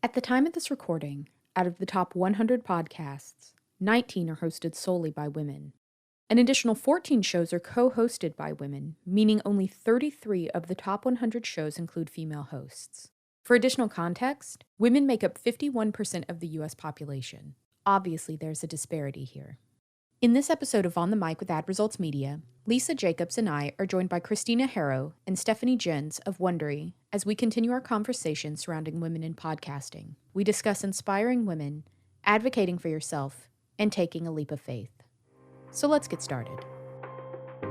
At the time of this recording, out of the top 100 podcasts, 19 are hosted solely by women. An additional 14 shows are co-hosted by women, meaning only 33 of the top 100 shows include female hosts. For additional context, women make up 51% of the US population. Obviously, there's a disparity here. In this episode of On the Mic with Ad Results Media, Lisa Jacobs and I are joined by Cristina Haro and Stephanie Jenz of Wondery as we continue our conversation surrounding women in podcasting. We discuss inspiring women, advocating for yourself, and taking a leap of faith. So let's get started.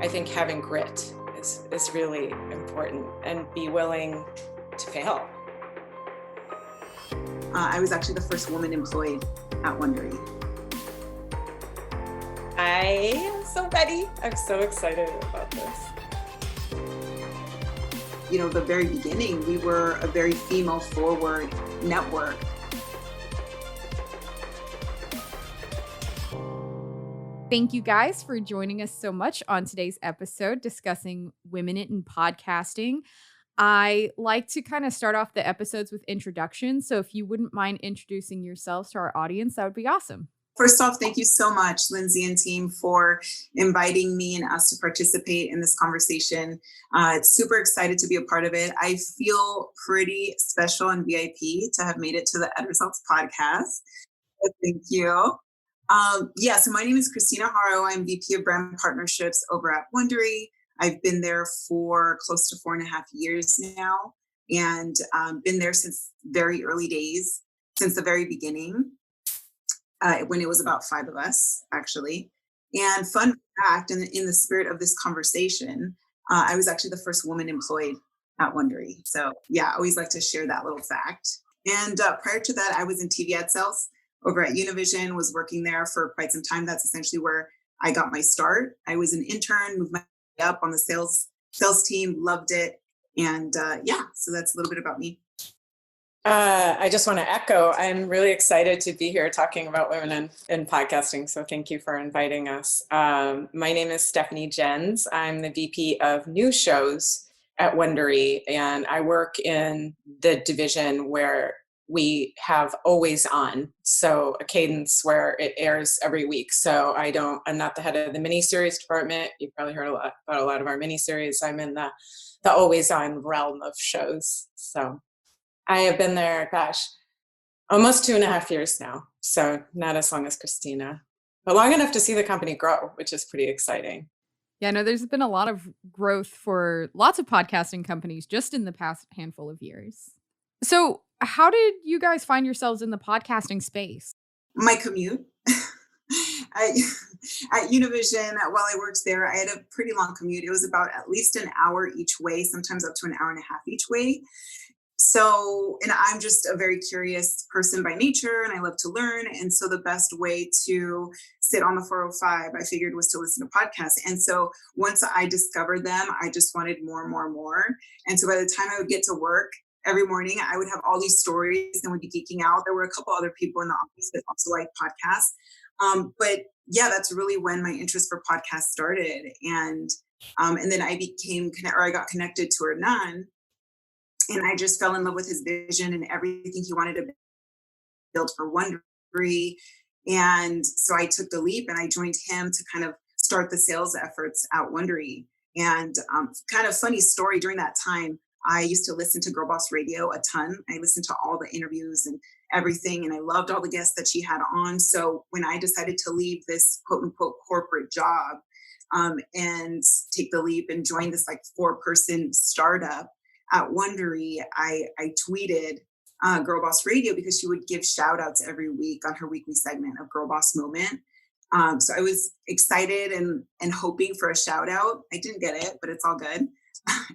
I think having grit is really important, and be willing to fail. I was actually the first woman employed at Wondery. I am so ready. I'm so excited about this. You know, the very beginning, we were a very female-forward network. Thank you guys for joining us so much on today's episode discussing women in podcasting. I like to kind of start off the episodes with introductions. So if you wouldn't mind introducing yourselves to our audience, that would be awesome. First off, thank you so much, Lindsay and team, for inviting me and us to participate in this conversation. Super excited to be a part of it. I feel pretty special and VIP to have made it to the Ad Results podcast. So thank you. So my name is Cristina Haro. I'm VP of Brand Partnerships over at Wondery. I've been there for close to 4.5 years now, and been there since very early days, since the very beginning. When it was about 5 of us, actually. And fun fact, in the spirit of this conversation, I was actually the first woman employed at Wondery. So yeah, I always like to share that little fact. And prior to that, I was in TV ad sales over at Univision, was working there for quite some time. That's essentially where I got my start. I was an intern, moved my way up on the sales team, loved it. And so that's a little bit about me. I just want to echo, I'm really excited to be here talking about women in podcasting. So thank you for inviting us. My name is Stephanie Jenz. I'm the VP of New Shows at Wondery, and I work in the division where we have Always On, so a cadence where it airs every week. So I'm not the head of the miniseries department. You've probably heard about a lot of our miniseries. I'm in the Always On realm of shows. So I have been there, almost 2.5 years now. So not as long as Cristina, but long enough to see the company grow, which is pretty exciting. Yeah, no, there's been a lot of growth for lots of podcasting companies just in the past handful of years. So how did you guys find yourselves in the podcasting space? My commute. At Univision, while I worked there, I had a pretty long commute. It was about at least an hour each way, sometimes up to an hour and a half each way. So, and I'm just a very curious person by nature, and I love to learn. And so the best way to sit on the 405, I figured, was to listen to podcasts. And so once I discovered them, I just wanted more and more and more. And so by the time I would get to work every morning, I would have all these stories and would be geeking out. There were a couple other people in the office that also liked podcasts. But yeah, that's really when my interest for podcasts started. And then I got connected to Hernan. And I just fell in love with his vision and everything he wanted to build for Wondery. And so I took the leap and I joined him to kind of start the sales efforts at Wondery. And kind of funny story, during that time, I used to listen to Girl Boss Radio a ton. I listened to all the interviews and everything, and I loved all the guests that she had on. So when I decided to leave this quote unquote corporate job and take the leap and join this like 4-person startup at Wondery, I tweeted Girl Boss Radio because she would give shout outs every week on her weekly segment of Girl Boss Moment. So I was excited and hoping for a shout out. I didn't get it, but it's all good.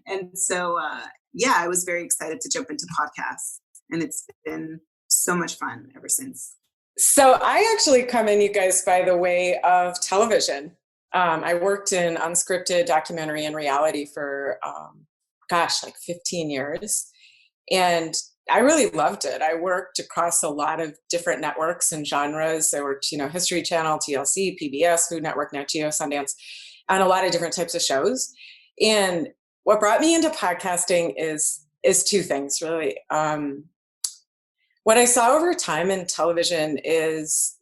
And so, I was very excited to jump into podcasts, and it's been so much fun ever since. So I actually come in, you guys, by the way of television. I worked in unscripted documentary and reality for like 15 years. And I really loved it. I worked across a lot of different networks and genres. I worked, History Channel, TLC, PBS, Food Network, Nat Geo, Sundance, on a lot of different types of shows. And what brought me into podcasting is two things, really. What I saw over time in television is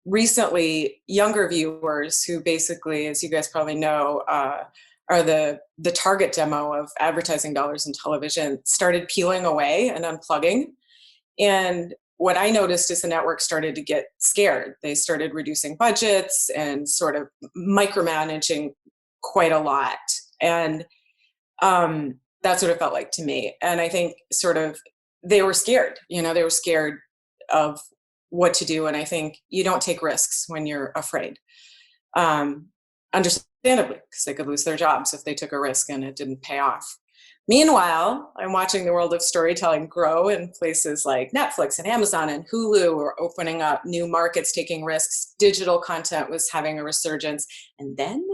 recently younger viewers who basically, as you guys probably know, are the target demo of advertising dollars in television, started peeling away and unplugging. And what I noticed is the network started to get scared. They started reducing budgets and sort of micromanaging quite a lot. And that's what it felt like to me. And I think sort of they were scared, they were scared of what to do. And I think you don't take risks when you're afraid. Understandably, because they could lose their jobs if they took a risk and it didn't pay off. Meanwhile, I'm watching the world of storytelling grow in places like Netflix and Amazon and Hulu are opening up new markets, taking risks. Digital content was having a resurgence. And then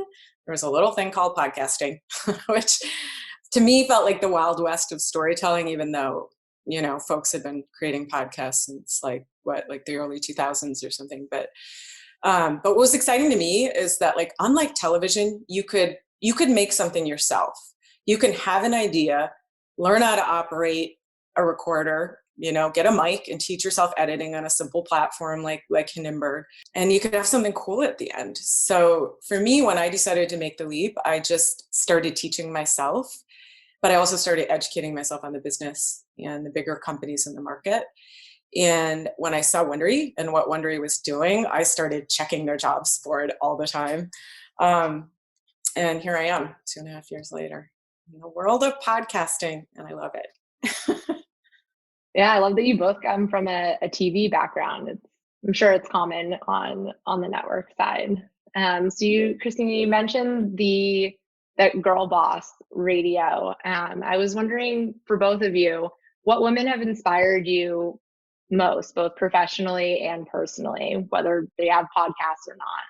there was a little thing called podcasting, which to me felt like the Wild West of storytelling, even though, folks had been creating podcasts since like the early 2000s or something. But what was exciting to me is that, like, unlike television, you could make something yourself. You can have an idea, learn how to operate a recorder, get a mic and teach yourself editing on a simple platform like Hindenburg, and you could have something cool at the end. So for me, when I decided to make the leap, I just started teaching myself, but I also started educating myself on the business and the bigger companies in the market. And when I saw Wondery and what Wondery was doing, I started checking their jobs board all the time. And here I am 2.5 years later in the world of podcasting, and I love it. Yeah, I love that you both come from a TV background. I'm sure it's common on the network side. So you, Cristina, you mentioned that Girl Boss radio. I was wondering, for both of you, what women have inspired you most, both professionally and personally, whether they have podcasts or not?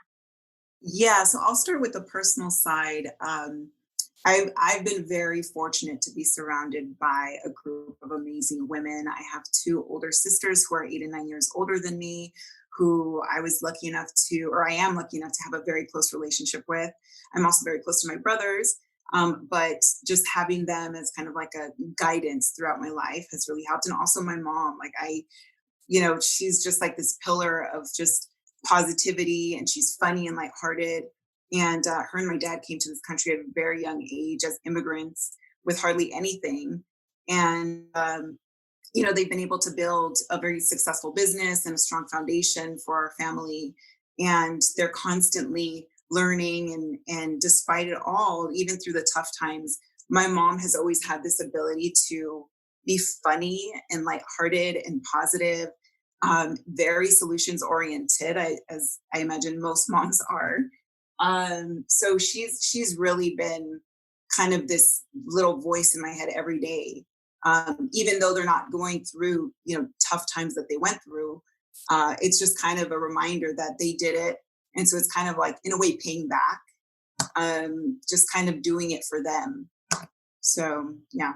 Yeah, so I'll start with the personal side. I've been very fortunate to be surrounded by a group of amazing women. I have 2 older sisters who are 8 and 9 years older than me, who I was lucky enough to, or I am lucky enough to have a very close relationship with. I'm also very close to my brothers, but just having them as kind of like a guidance throughout my life has really helped. And also my mom, she's just like this pillar of just positivity, and she's funny and lighthearted. And her and my dad came to this country at a very young age as immigrants with hardly anything. And, they've been able to build a very successful business and a strong foundation for our family. And they're constantly learning. And despite it all, even through the tough times, my mom has always had this ability to be funny and lighthearted and positive, very solutions oriented, as I imagine most moms are. So she's really been kind of this little voice in my head every day. Even though they're not going through, tough times that they went through, it's just kind of a reminder that they did it. And so it's kind of like, in a way, paying back, just kind of doing it for them. So, yeah.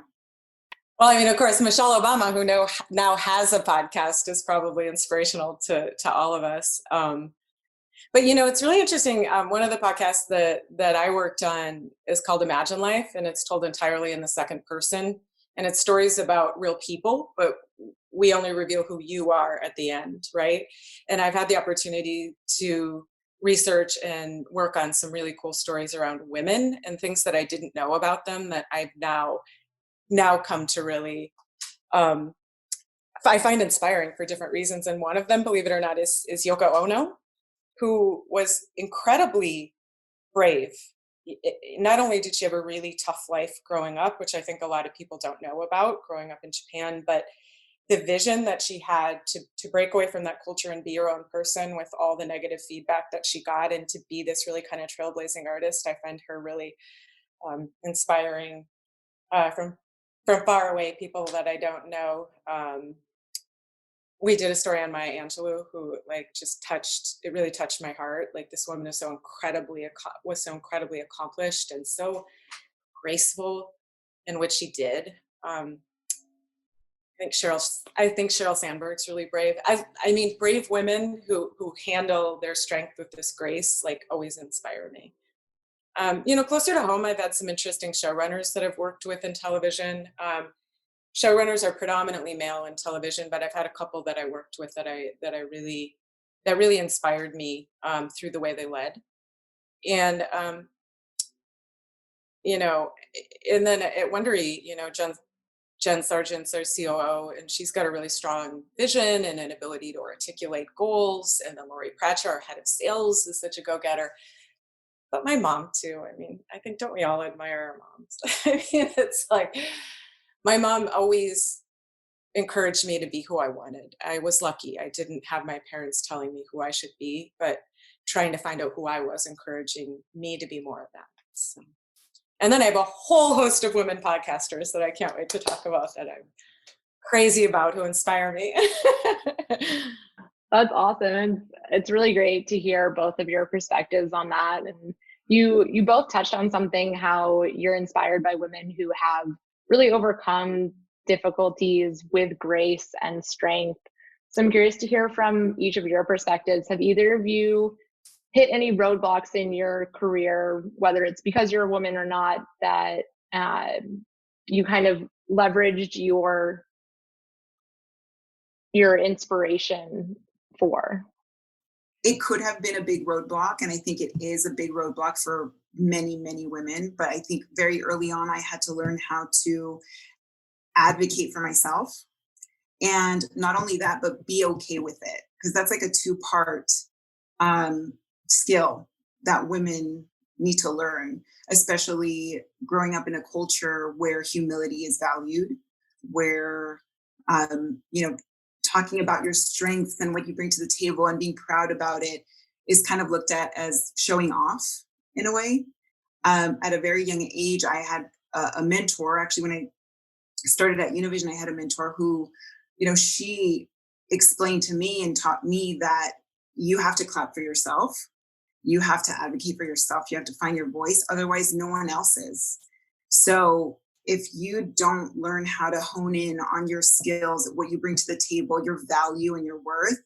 Well, I mean, of course, Michelle Obama, who now has a podcast, is probably inspirational to all of us. But, it's really interesting. One of the podcasts that I worked on is called Imagine Life, and it's told entirely in the second person. And it's stories about real people, but we only reveal who you are at the end, right? And I've had the opportunity to research and work on some really cool stories around women and things that I didn't know about them that I've now come to really I find inspiring for different reasons. And one of them, believe it or not, is Yoko Ono, who was incredibly brave. Not only did she have a really tough life growing up, which I think a lot of people don't know about growing up in Japan, but the vision that she had to break away from that culture and be her own person with all the negative feedback that she got, and to be this really kind of trailblazing artist. I find her really inspiring from far away, people that I don't know. We did a story on Maya Angelou, who it really touched my heart. Like, this woman is so incredibly accomplished and so graceful in what she did. I think Sheryl Sandberg's really brave. I mean, brave women who handle their strength with this grace, always inspire me. Closer to home, I've had some interesting showrunners that I've worked with in television. showrunners are predominantly male in television, but I've had a couple that I worked with that really inspired me through the way they led. And you know, and then at Wondery, Jen Sargent's our COO, and she's got a really strong vision and an ability to articulate goals. And then Lori Pratchett, our head of sales, is such a go-getter. But my mom too. I mean, I think, don't we all admire our moms? I mean, it's like my mom always encouraged me to be who I wanted. I was lucky. I didn't have my parents telling me who I should be, but trying to find out who I was, encouraging me to be more of that. So. And then I have a whole host of women podcasters that I can't wait to talk about that I'm crazy about, who inspire me. That's awesome. And it's really great to hear both of your perspectives on that. And you both touched on something, how you're inspired by women who have really overcome difficulties with grace and strength. So I'm curious to hear from each of your perspectives. Have either of you hit any roadblocks in your career, whether it's because you're a woman or not, that you kind of leveraged your inspiration for? It could have been a big roadblock, and I think it is a big roadblock for many, many women. But I think very early on, I had to learn how to advocate for myself. And not only that, but be okay with it. Because that's like a two-part skill that women need to learn, especially growing up in a culture where humility is valued, where, talking about your strengths and what you bring to the table and being proud about it is kind of looked at as showing off in a way. At a very young age, I had a mentor. Actually, when I started at Univision, I had a mentor who, she explained to me and taught me that you have to clap for yourself. You have to advocate for yourself. You have to find your voice. Otherwise, no one else is. So if you don't learn how to hone in on your skills, what you bring to the table, your value and your worth,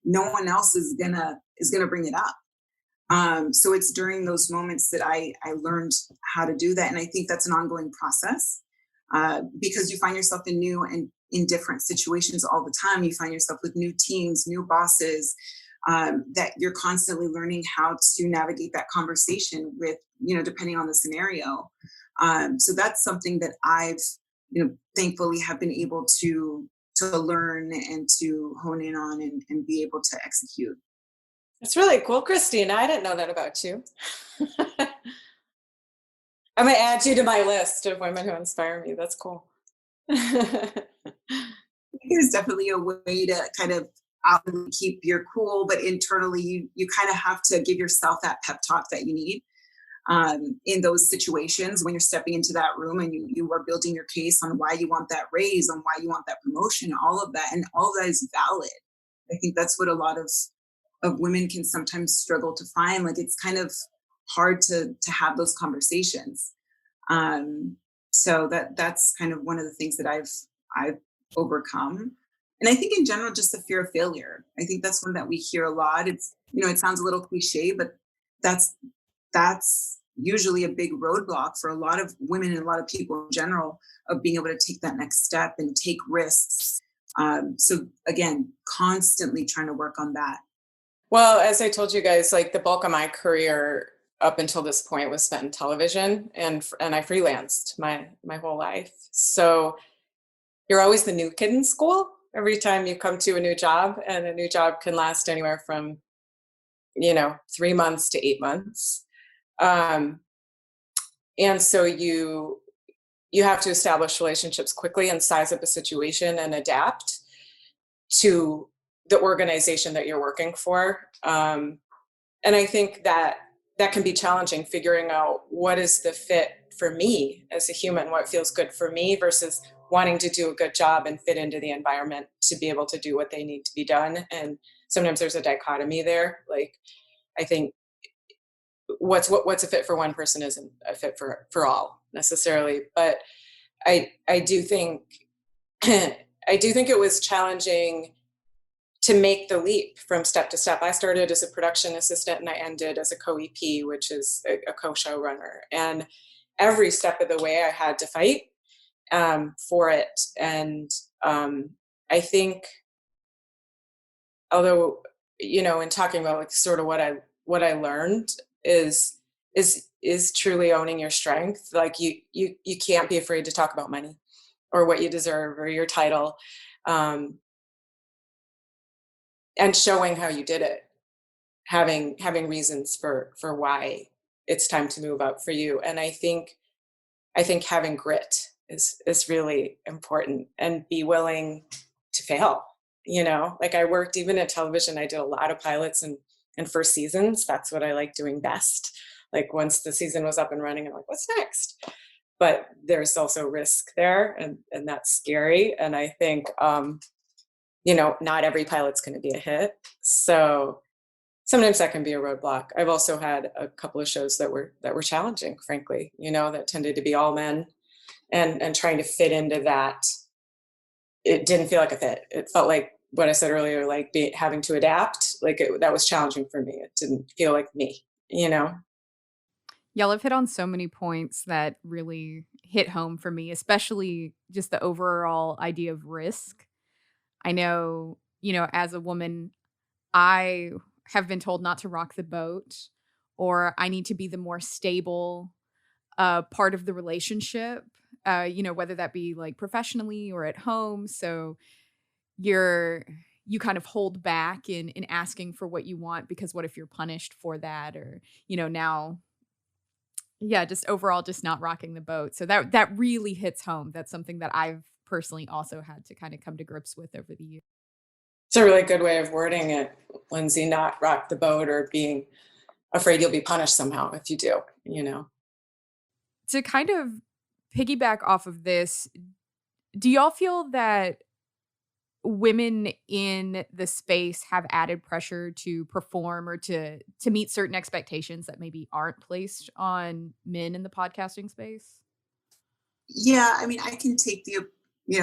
no one else is gonna bring it up. So it's during those moments that I learned how to do that. And I think that's an ongoing process because you find yourself in new and in different situations all the time. You find yourself with new teams, new bosses, that you're constantly learning how to navigate that conversation with, depending on the scenario. So that's something that I've, thankfully have been able to learn and to hone in on and be able to execute. That's really cool, Cristina. I didn't know that about you. I'm going to add you to my list of women who inspire me. That's cool. There's definitely a way to kind of outwardly keep your cool, but internally you kind of have to give yourself that pep talk that you need in those situations when you're stepping into that room and you are building your case on why you want that raise, on why you want that promotion, all of that. And all of that is valid. I think that's what a lot of women can sometimes struggle to find. Like, it's kind of hard to have those conversations. So that's kind of one of the things that I've overcome. And I think in general, just the fear of failure. I think that's one that we hear a lot. It's, it sounds a little cliche, but that's usually a big roadblock for a lot of women and a lot of people in general, of being able to take that next step and take risks. So again, constantly trying to work on that. Well, as I told you guys, like, the bulk of my career up until this point was spent in television, and I freelanced my whole life. So you're always the new kid in school every time you come to a new job, and a new job can last anywhere from 3 months to 8 months. And so you have to establish relationships quickly and size up a situation and adapt to the organization that you're working for. And I think that can be challenging, figuring out what is the fit for me as a human, what feels good for me versus wanting to do a good job and fit into the environment to be able to do what they need to be done. And sometimes there's a dichotomy there. Like, I think what's a fit for one person isn't a fit for all necessarily. But I do think it was challenging to make the leap from step to step. I started as a production assistant and I ended as a co-EP, which is a co-showrunner. And every step of the way I had to fight for it. And I think, although, in talking about like sort of what I learned is truly owning your strength. Like you can't be afraid to talk about money or what you deserve or your title, and showing how you did it, having reasons for why it's time to move up for you. And I think having grit is really important, and be willing to fail. Like I worked even at television, I did a lot of pilots and first seasons. That's what I like doing best. Like once the season was up and running, I'm like, what's next? But there's also risk there, and that's scary. And I think, not every pilot's going to be a hit. So sometimes that can be a roadblock. I've also had a couple of shows that were challenging, frankly, that tended to be all men, and trying to fit into that. It didn't feel like a fit. It felt like what I said earlier, like having to adapt. Like that was challenging for me. It didn't feel like me, Y'all have hit on so many points that really hit home for me, especially just the overall idea of risk. I know, as a woman, I have been told not to rock the boat, or I need to be the more stable part of the relationship, whether that be like professionally or at home. So you kind of hold back in asking for what you want, because what if you're punished for that? Or, now, yeah, just overall just not rocking the boat. So that really hits home. That's something that I've personally also had to kind of come to grips with over the years. It's a really good way of wording it, Lindsay, not rock the boat or being afraid you'll be punished somehow if you do, To kind of piggyback off of this, do y'all feel that women in the space have added pressure to perform or to meet certain expectations that maybe aren't placed on men in the podcasting space? Yeah, I mean, I can take the,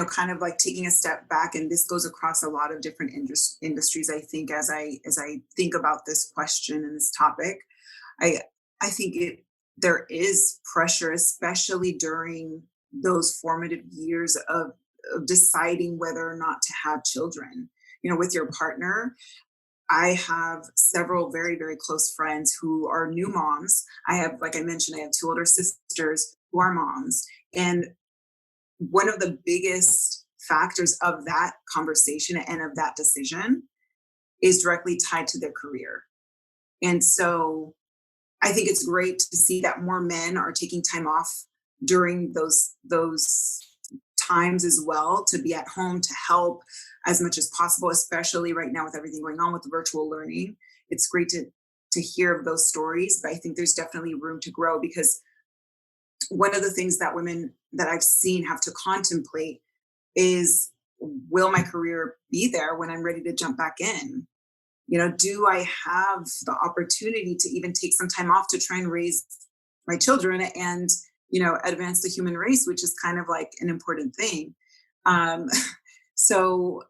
kind of like taking a step back, and this goes across a lot of different industries. I think as I think about this question and this topic, I think there is pressure, especially during those formative years of deciding whether or not to have children, with your partner. I have several very, very close friends who are new moms. I have, like I mentioned, I have two older sisters who are moms. And one of the biggest factors of that conversation and of that decision is directly tied to their career. And so I think it's great to see that more men are taking time off during those times as well, to be at home to help as much as possible, especially right now with everything going on with the virtual learning. It's great to hear of those stories, but I think there's definitely room to grow, because one of the things that women that I've seen have to contemplate is, will my career be there when I'm ready to jump back in? Do I have the opportunity to even take some time off to try and raise my children and, advance the human race, which is kind of like an important thing. So,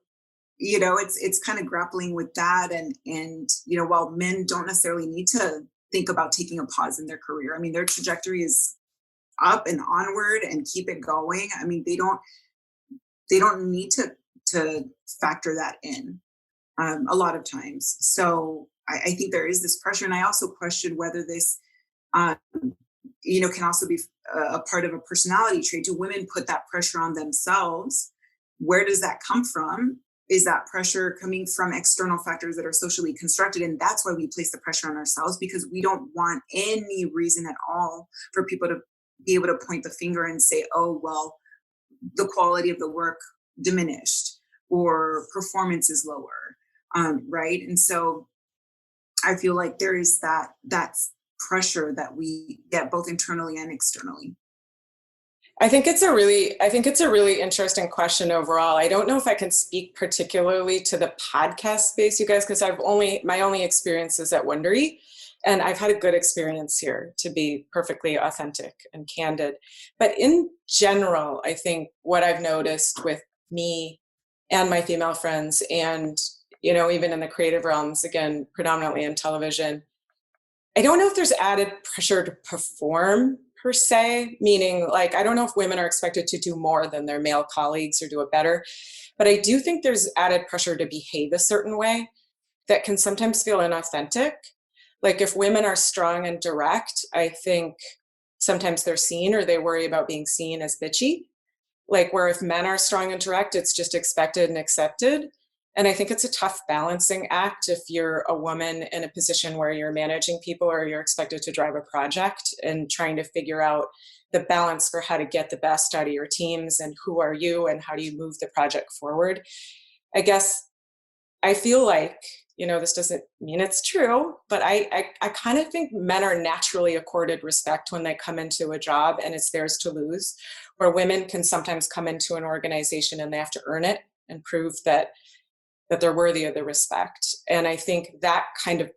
it's kind of grappling with that. And, while men don't necessarily need to think about taking a pause in their career, I mean, their trajectory is up and onward and keep it going. I mean, they don't need to factor that in a lot of times. So I think there is this pressure. And I also question whether this, can also be a part of a personality trait. Do women put that pressure on themselves? Where does that come from? Is that pressure coming from external factors that are socially constructed? And that's why we place the pressure on ourselves, because we don't want any reason at all for people to be able to point the finger and say, oh, well, the quality of the work diminished or performance is lower, right? And so I feel like there is that's pressure that we get both internally and externally. I think it's a really interesting question overall. I don't know if I can speak particularly to the podcast space, you guys, because my only experience is at Wondery, and I've had a good experience here, to be perfectly authentic and candid. But in general, I think what I've noticed with me and my female friends, and even in the creative realms, again, predominantly in television, I don't know if there's added pressure to perform per se, meaning like, I don't know if women are expected to do more than their male colleagues or do it better, but I do think there's added pressure to behave a certain way that can sometimes feel inauthentic. Like if women are strong and direct, I think sometimes they're seen or they worry about being seen as bitchy. Like where if men are strong and direct, it's just expected and accepted. And I think it's a tough balancing act if you're a woman in a position where you're managing people or you're expected to drive a project and trying to figure out the balance for how to get the best out of your teams and who are you and how do you move the project forward. I guess I feel like, this doesn't mean it's true, but I kind of think men are naturally accorded respect when they come into a job and it's theirs to lose, where women can sometimes come into an organization and they have to earn it and prove that they're worthy of the respect. And I think that kind of,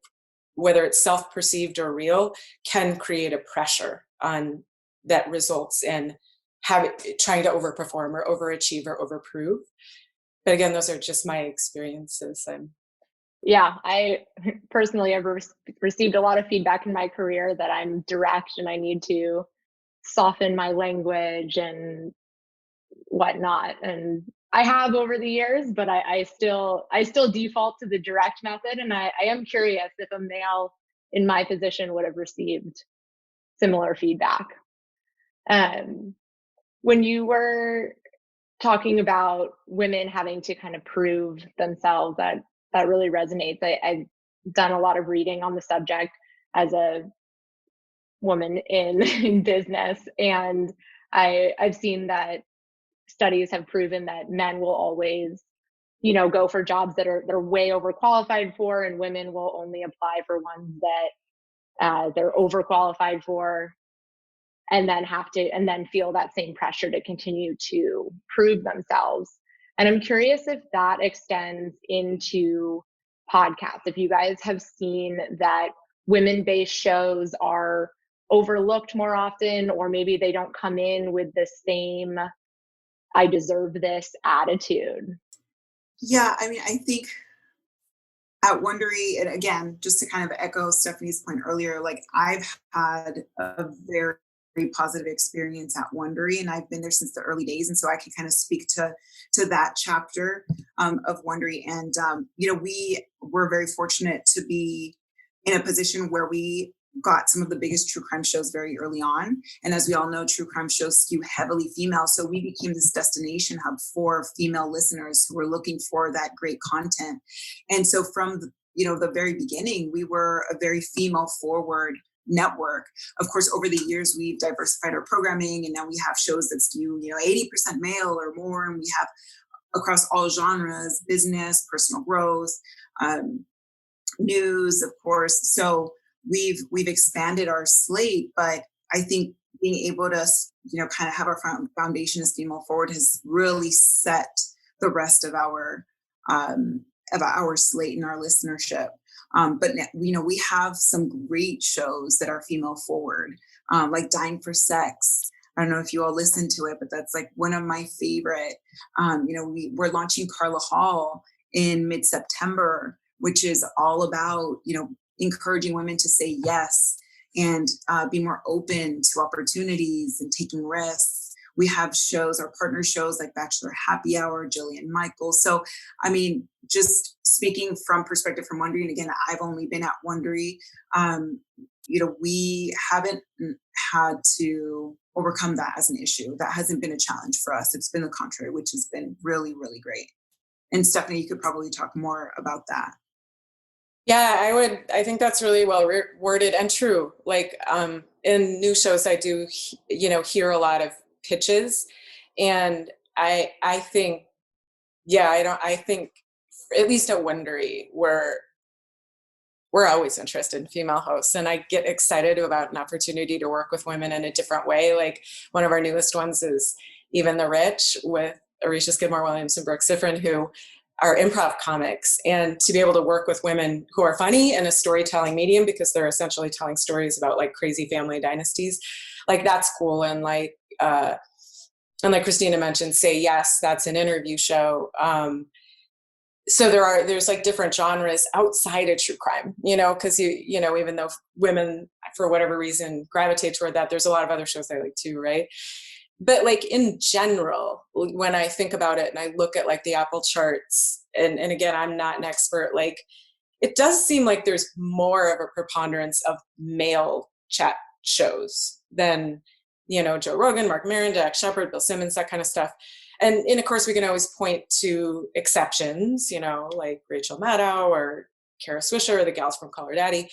whether it's self-perceived or real, can create a pressure on that results in trying to overperform or overachieve or overprove. But again, those are just my experiences. Yeah, I personally have received a lot of feedback in my career that I'm direct and I need to soften my language and whatnot. And I have over the years, but I still default to the direct method. And I am curious if a male in my position would have received similar feedback. When you were talking about women having to kind of prove themselves, that really resonates. I've done a lot of reading on the subject as a woman in business, and I've seen that studies have proven that men will always, go for jobs that they're way overqualified for, and women will only apply for ones that they're overqualified for, and then feel that same pressure to continue to prove themselves. And I'm curious if that extends into podcasts. If you guys have seen that women-based shows are overlooked more often, or maybe they don't come in with the same "I deserve this" attitude. Yeah, I mean, I think at Wondery, and again, just to kind of echo Stephanie's point earlier, like I've had a very positive experience at Wondery, and I've been there since the early days, and so I can kind of speak to that chapter of Wondery. And we were very fortunate to be in a position where we got some of the biggest true crime shows very early on. And as we all know, true crime shows skew heavily female. So we became this destination hub for female listeners who were looking for that great content. And so from the very beginning, we were a very female forward network. Of course, over the years, we've diversified our programming, and now we have shows that skew 80% male or more. And we have across all genres: business, personal growth, news, of course. So we've expanded our slate, but I think being able to kind of have our foundation as female forward has really set the rest of our slate and our listenership. But we have some great shows that are female forward, like Dying for Sex. I don't know if you all listen to it, but that's like one of my favorite. We're launching Carla Hall in mid-September, which is all about encouraging women to say yes and be more open to opportunities and taking risks. We have shows, our partner shows like Bachelor Happy Hour, Jillian Michaels. So, I mean, just speaking from perspective from Wondery, and again, I've only been at Wondery, we haven't had to overcome that as an issue. That hasn't been a challenge for us. It's been the contrary, which has been really, really great. And Stephanie, you could probably talk more about that. Yeah, I think that's really well worded and true. Like in new shows, I do, hear a lot of pitches, and I think, I think at least at Wondery, we're always interested in female hosts, and I get excited about an opportunity to work with women in a different way. Like one of our newest ones is Even the Rich with Arisha Skidmore-Williams and Brooke Siffrin, who are improv comics, and to be able to work with women who are funny in a storytelling medium, because they're essentially telling stories about like crazy family dynasties, like that's cool. And like Christina mentioned, Say Yes, that's an interview show. so there's like different genres outside of true crime, because even though women for whatever reason gravitate toward that, there's a lot of other shows I like too, right? But like in general, when I think about it and I look at like the Apple charts, and again, I'm not an expert, like it does seem like there's more of a preponderance of male chat shows than, Joe Rogan, Mark Maron, Dax Shepard, Bill Simmons, that kind of stuff. And of course, we can always point to exceptions, like Rachel Maddow or Kara Swisher or the gals from Call Her Daddy.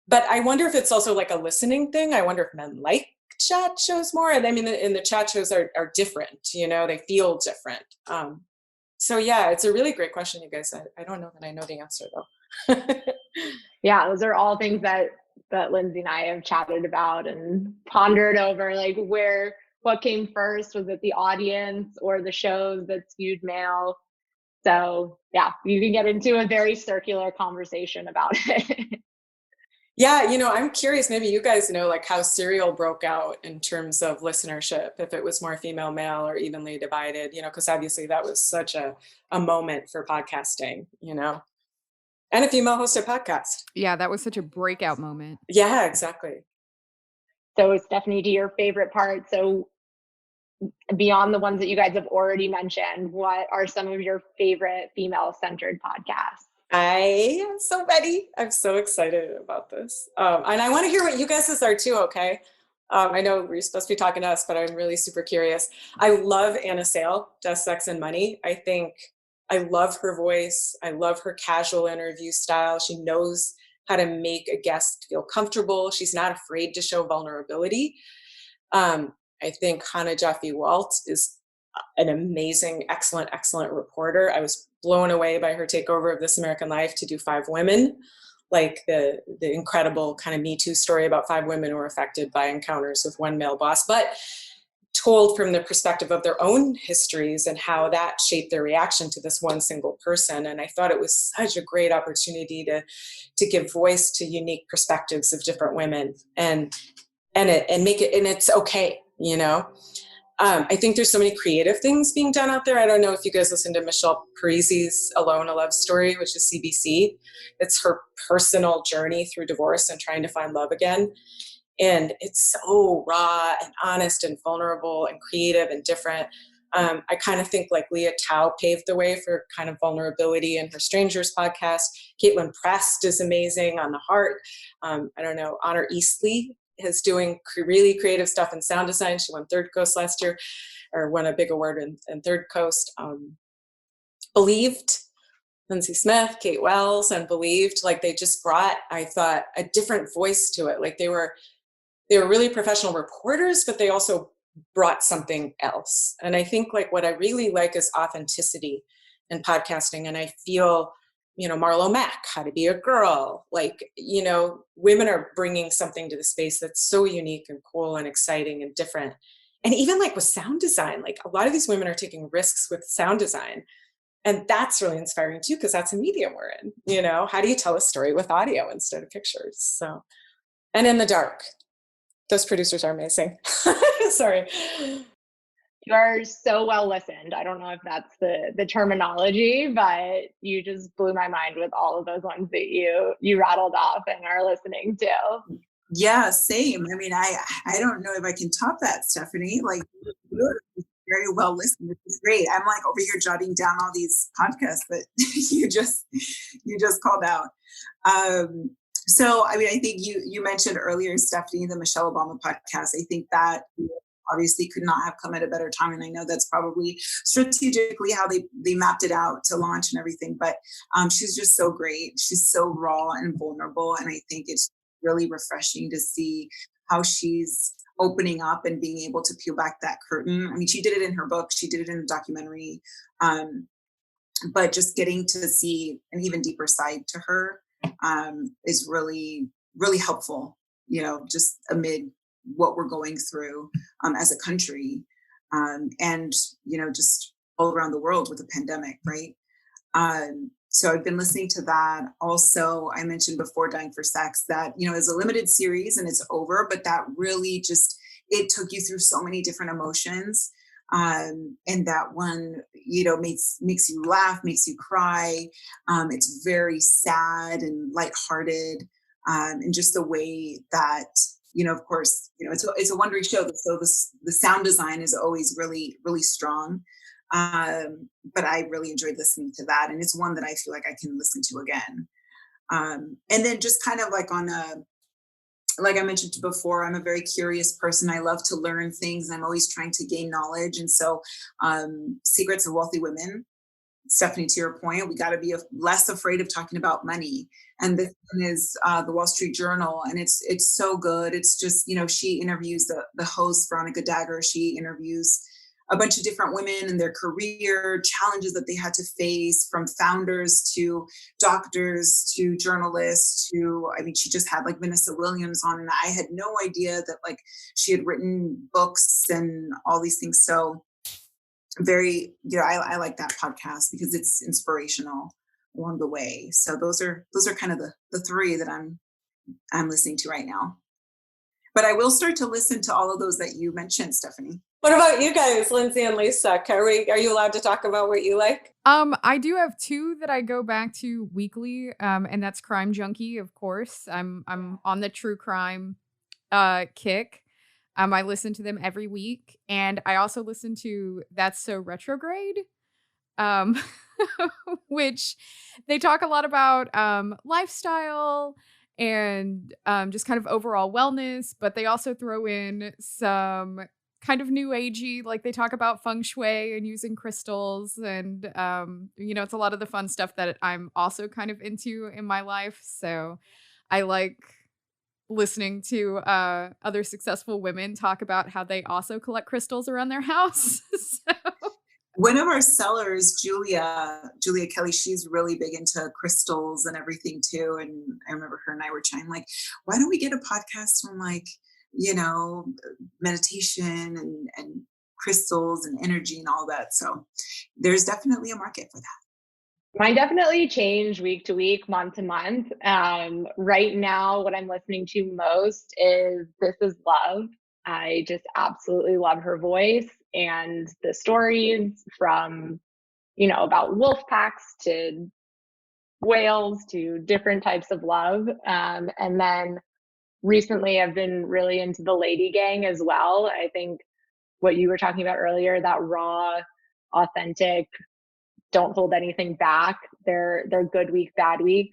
But I wonder if it's also like a listening thing. I wonder if men like chat shows more. And I mean, and the chat shows are different, they feel different. So yeah, it's a really great question, you guys. I don't know that I know the answer though. Yeah, those are all things that Lindsay and I have chatted about and pondered over, like what came first? Was it the audience or the shows that skewed male? So yeah, you can get into a very circular conversation about it. Yeah, I'm curious, maybe you guys know like how Serial broke out in terms of listenership, if it was more female, male, or evenly divided, because obviously that was such a moment for podcasting, and a female hosted podcast. Yeah, that was such a breakout moment. Yeah, exactly. So Stephanie, to your favorite part, so beyond the ones that you guys have already mentioned, what are some of your favorite female-centered podcasts? I am so ready. I'm so excited about this. And I want to hear what you guys' are too, okay? I know we're supposed to be talking to us, but I'm really super curious. I love Anna Sale, Death, Sex, and Money. I think I love her voice. I love her casual interview style. She knows how to make a guest feel comfortable. She's not afraid to show vulnerability. I think Hannah Jaffe-Walt is an amazing, excellent reporter. I was blown away by her takeover of This American Life to do 5 women, like the incredible kind of Me Too story about 5 women who were affected by encounters with one male boss, but told from the perspective of their own histories and how that shaped their reaction to this one single person. And I thought it was such a great opportunity to give voice to unique perspectives of different women and make it, and it's okay, I think there's so many creative things being done out there. I don't know if you guys listen to Michelle Parisi's Alone, a Love Story, which is CBC. It's her personal journey through divorce and trying to find love again. And it's so raw and honest and vulnerable and creative and different. I kind of think like Leah Tao paved the way for kind of vulnerability in her Strangers podcast. Caitlin Prest is amazing on The Heart. I don't know, Honor Eastley is doing really creative stuff in sound design. She won Third Coast last year, or won a big award in Third Coast. Believed, Lindsay Smith, Kate Wells, and Believed, like they just brought, I thought, a different voice to it. Like they were really professional reporters, but they also brought something else. And I think like what I really like is authenticity in podcasting. And I feel, Marlo Mack, How to Be a Girl, like, women are bringing something to the space that's so unique and cool and exciting and different. And even like with sound design, like a lot of these women are taking risks with sound design. And that's really inspiring too, because that's a medium we're in, how do you tell a story with audio instead of pictures? So, and In the Dark, those producers are amazing. Sorry. You are so well listened. I don't know if that's the terminology, but you just blew my mind with all of those ones that you rattled off and are listening to. Yeah, same. I mean, I don't know if I can top that, Stephanie. Like, you're very well listened. This is great. I'm like over here jotting down all these podcasts that you just called out. So, I mean, I think you mentioned earlier, Stephanie, the Michelle Obama podcast. I think that obviously could not have come at a better time. And I know that's probably strategically how they mapped it out to launch and everything. But she's just so great. She's so raw and vulnerable. And I think it's really refreshing to see how she's opening up and being able to peel back that curtain. I mean, she did it in her book. She did it in the documentary. But just getting to see an even deeper side to her is really, really helpful, just amid what we're going through as a country and, just all around the world with the pandemic, right? So I've been listening to that. Also, I mentioned before Dying for Sex that, is a limited series and it's over, but that really it took you through so many different emotions. And that one, makes you laugh, makes you cry. It's very sad and lighthearted, and just the way that, of course, it's a Wondery show, so the sound design is always really, really strong. But I really enjoyed listening to that, and it's one that I feel like I can listen to again. And then just kind of like like I mentioned before, I'm a very curious person. I love to learn things, and I'm always trying to gain knowledge. And so, Secrets of Wealthy Women, Stephanie, to your point, we got to be less afraid of talking about money. And this one is the Wall Street Journal, and it's so good. It's just, she interviews the host, Veronica Dagger. She interviews a bunch of different women and their career challenges that they had to face, from founders to doctors to journalists to, she just had like Vanessa Williams on, and I had no idea that like she had written books and all these things. So very, I like that podcast because it's inspirational along the way. So those are kind of the three that I'm listening to right now. But I will start to listen to all of those that you mentioned, Stephanie. What about you guys, Lindsay and Lisa? Are you allowed to talk about what you like? I do have two that I go back to weekly, and that's Crime Junkie, of course. I'm on the true crime kick. I listen to them every week, and I also listen to That's So Retrograde, which they talk a lot about lifestyle and just kind of overall wellness, but they also throw in some kind of new agey, like they talk about feng shui and using crystals, and it's a lot of the fun stuff that I'm also kind of into in my life. So I like listening to other successful women talk about how they also collect crystals around their house. So. One of our sellers, Julia Kelly, she's really big into crystals and everything too. And I remember her and I were chatting, like, why don't we get a podcast on like, meditation and crystals and energy and all that. So there's definitely a market for that. Mine definitely change week to week, month to month. Right now, what I'm listening to most is This Is Love. I just absolutely love her voice and the stories from, about wolf packs to whales to different types of love. And then recently I've been really into the Lady Gang as well. I think what you were talking about earlier, that raw, authentic, don't hold anything back. They're good week, bad week.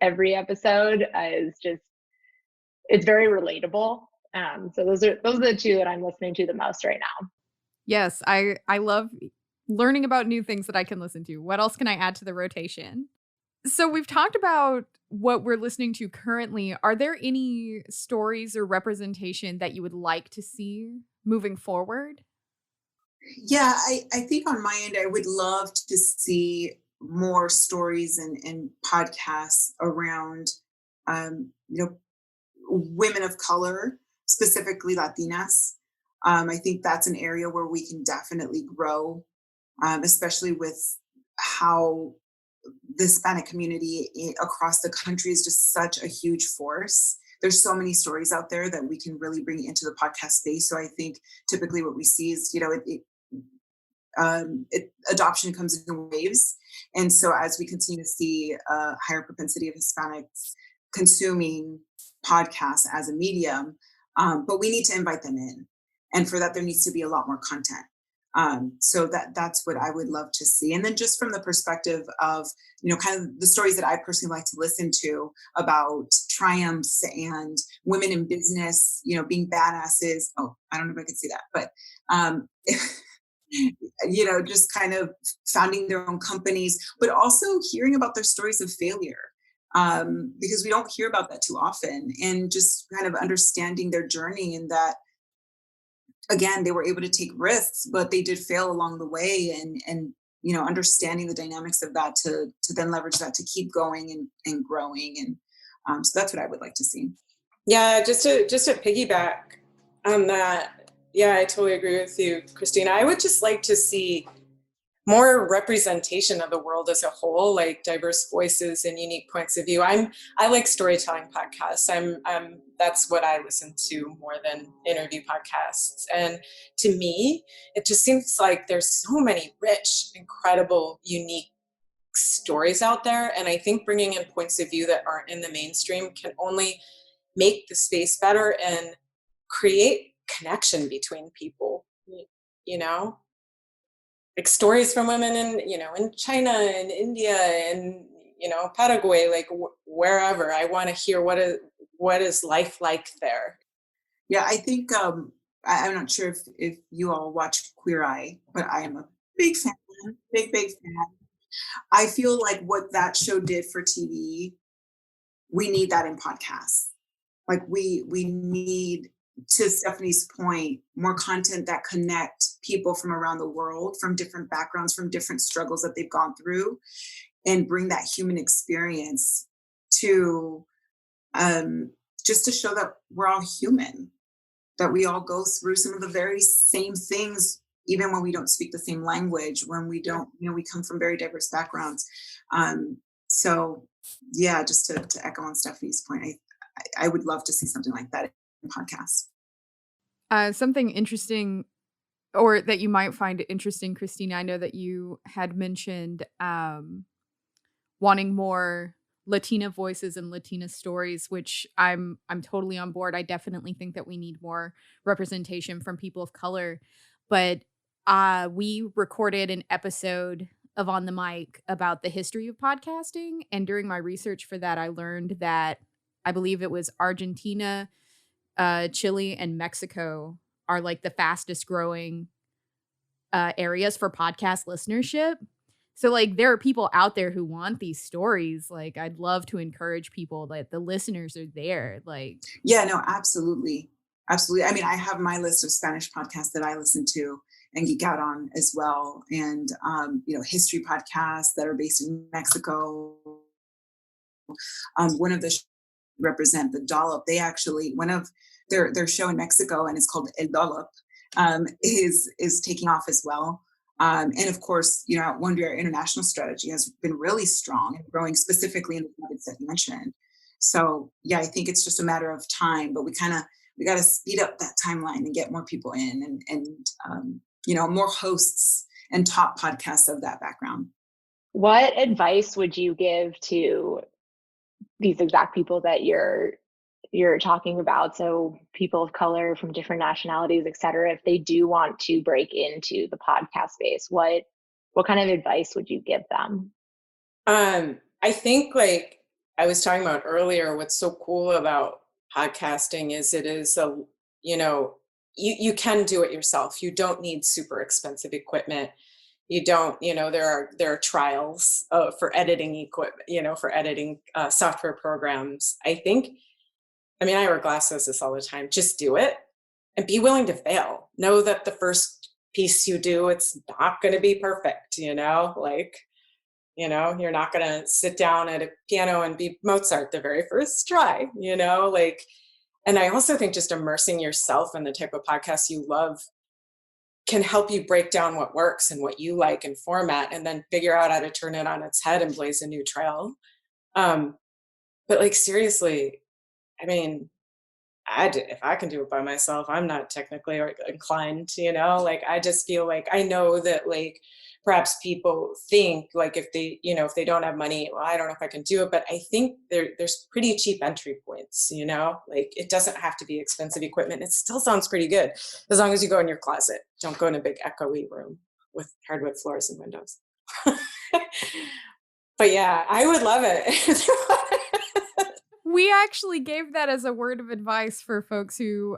Every episode is just, it's very relatable. So those are the two that I'm listening to the most right now. Yes, I love learning about new things that I can listen to. What else can I add to the rotation? So we've talked about what we're listening to currently. Are there any stories or representation that you would like to see moving forward? Yeah, I think on my end, I would love to see more stories and podcasts around, women of color, specifically Latinas. I think that's an area where we can definitely grow, especially with how the Hispanic community across the country is just such a huge force. There's so many stories out there that we can really bring into the podcast space. So I think typically what we see is, adoption comes in waves. And so as we continue to see a higher propensity of Hispanics consuming podcasts as a medium, but we need to invite them in. And for that, there needs to be a lot more content. So that's what I would love to see. And then just from the perspective of, kind of the stories that I personally like to listen to about triumphs and women in business, being badasses. Oh, I don't know if I could see that, but, just kind of founding their own companies, but also hearing about their stories of failure. Because we don't hear about that too often, and just kind of understanding their journey, and that, again, they were able to take risks, but they did fail along the way, and understanding the dynamics of that to then leverage that to keep going and growing. And so that's what I would like to see. Yeah, just to piggyback on that. Yeah, I totally agree with you, Cristina. I would just like to see more representation of the world as a whole, like diverse voices and unique points of view. I like storytelling podcasts. That's what I listen to more than interview podcasts. And to me, it just seems like there's so many rich, incredible, unique stories out there. And I think bringing in points of view that aren't in the mainstream can only make the space better and create connection between people, you know? Like stories from women in China and India and Paraguay, like wherever. I want to hear what is life like there. Yeah, I think I'm not sure if you all watch Queer Eye, but I am a big fan, big fan. I feel like what that show did for TV, we need that in podcasts. Like we need, to Stephanie's point, more content that connect people from around the world, from different backgrounds, from different struggles that they've gone through, and bring that human experience to just to show that we're all human, that we all go through some of the very same things, even when we don't speak the same language, when we don't, we come from very diverse backgrounds. So yeah, just to echo on Stephanie's point, I would love to see something like that in podcasts. Something interesting, or that you might find interesting, Cristina, I know that you had mentioned wanting more Latina voices and Latina stories, which I'm totally on board. I definitely think that we need more representation from people of color. But we recorded an episode of On the Mic about the history of podcasting. And during my research for that, I learned that I believe it was Argentina, Chile, and Mexico are like the fastest growing areas for podcast listenership. So like there are people out there who want these stories. Like I'd love to encourage people that the listeners are there. Like, yeah, no, absolutely. Absolutely. I mean, I have my list of Spanish podcasts that I listen to and geek out on as well. And, history podcasts that are based in Mexico. One of the represent the Dollop. They actually, one of their show in Mexico, and it's called El Dollop, is taking off as well. And of course, Wondery, our international strategy has been really strong and growing, specifically in the markets that you mentioned. So yeah, I think it's just a matter of time, but we got to speed up that timeline and get more people in and more hosts and top podcasts of that background. What advice would you give to these exact people that you're talking about? So people of color from different nationalities, et cetera, if they do want to break into the podcast space, what kind of advice would you give them? I think, like I was talking about earlier, what's so cool about podcasting is it is you can do it yourself. You don't need super expensive equipment. You don't, there are trials for editing equipment, for editing software programs. I Ira says this all the time, just do it and be willing to fail. Know that the first piece you do, it's not going to be perfect, you're not going to sit down at a piano and be Mozart the very first try, and I also think just immersing yourself in the type of podcast you love can help you break down what works and what you like and format, and then figure out how to turn it on its head and blaze a new trail. But like, seriously, if I can do it by myself, I'm not technically inclined, I just feel like I know that, like, perhaps people think like if they don't have money, well, I don't know if I can do it, but I think there's pretty cheap entry points, like it doesn't have to be expensive equipment. It still sounds pretty good as long as you go in your closet. Don't go in a big echoey room with hardwood floors and windows. But yeah, I would love it. We actually gave that as a word of advice for folks who,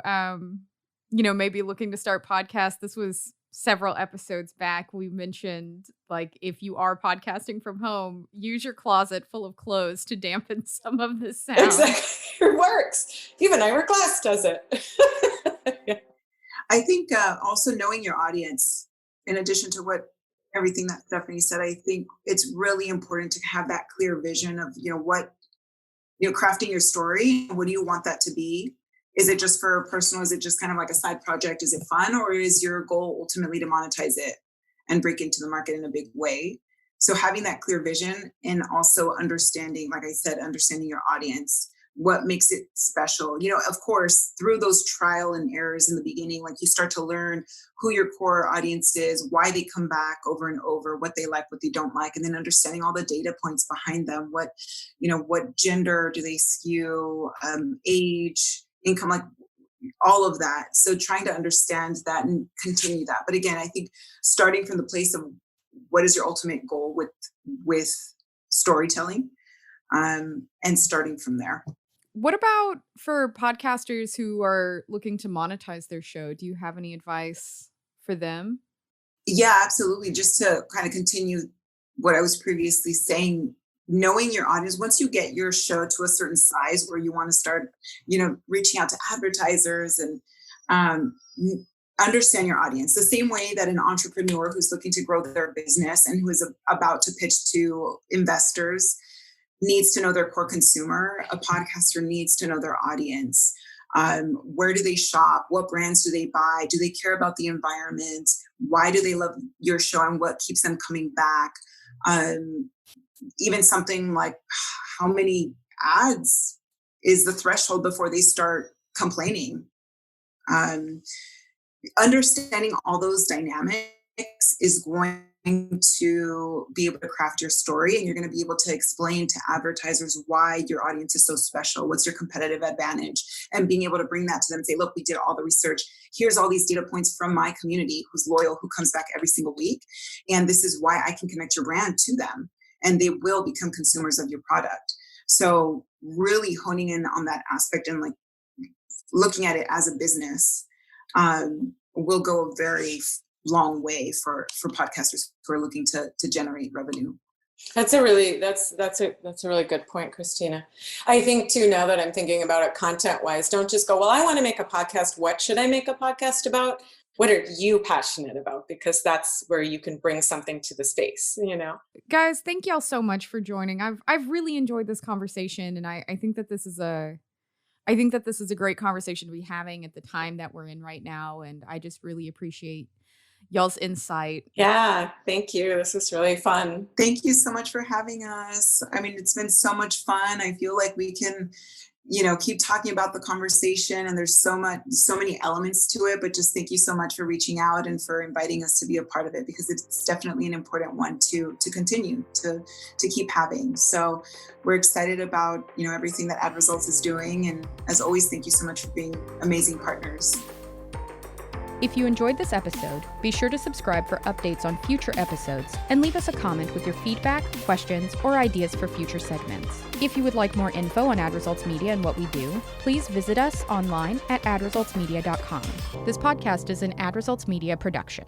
may be looking to start podcasts. This was several episodes back. We mentioned, like, if you are podcasting from home, use your closet full of clothes to dampen some of the sound. Exactly. It works. Even Ira Glass does it. Yeah. I think also knowing your audience, in addition to everything that Stephanie said, I think it's really important to have that clear vision of, crafting your story. What do you want that to be? Is it just for personal? Is it just kind of like a side project? Is it fun? Or is your goal ultimately to monetize it? and break into the market in a big way. So having that clear vision and also understanding, like I said, understanding your audience, what makes it special. Of course, through those trial and errors in the beginning, like you start to learn who your core audience is, why they come back over and over, what they like, what they don't like, and then understanding all the data points behind them. What gender do they skew, age, income, like all of that. So trying to understand that and continue that. But again, I think starting from the place of what is your ultimate goal with storytelling, and starting from there. What about for podcasters who are looking to monetize their show? Do you have any advice for them? Yeah, absolutely. Just to kind of continue what I was previously saying, knowing your audience, once you get your show to a certain size where you want to start, reaching out to advertisers and understand your audience, the same way that an entrepreneur who's looking to grow their business and who is about to pitch to investors needs to know their core consumer, a podcaster needs to know their audience. Where do they shop? What brands do they buy? Do they care about the environment? Why do they love your show, and what keeps them coming back? Even something like how many ads is the threshold before they start complaining? Understanding all those dynamics is going to be able to craft your story, and you're going to be able to explain to advertisers why your audience is so special. What's your competitive advantage? And being able to bring that to them and say, look, we did all the research. Here's all these data points from my community who's loyal, who comes back every single week. And this is why I can connect your brand to them, and they will become consumers of your product. So really honing in on that aspect and like looking at it as a business will go a very long way for podcasters who are looking to generate revenue. That's a really good point, Cristina. I think too, now that I'm thinking about it content wise, don't just go, well, I want to make a podcast. What should I make a podcast about? What are you passionate about? Because that's where you can bring something to the space, Guys, thank y'all so much for joining. I've really enjoyed this conversation, and I think that this is a great conversation to be having at the time that we're in right now, and I just really appreciate y'all's insight. Yeah, thank you. This is really fun. Thank you so much for having us. I mean, it's been so much fun. I feel like we can, keep talking about the conversation, and there's so many elements to it, but just thank you so much for reaching out and for inviting us to be a part of it, because it's definitely an important one to continue to keep having. So we're excited about, everything that Ad Results is doing. And as always, thank you so much for being amazing partners. If you enjoyed this episode, be sure to subscribe for updates on future episodes and leave us a comment with your feedback, questions, or ideas for future segments. If you would like more info on Ad Results Media and what we do, please visit us online at adresultsmedia.com. This podcast is an Ad Results Media production.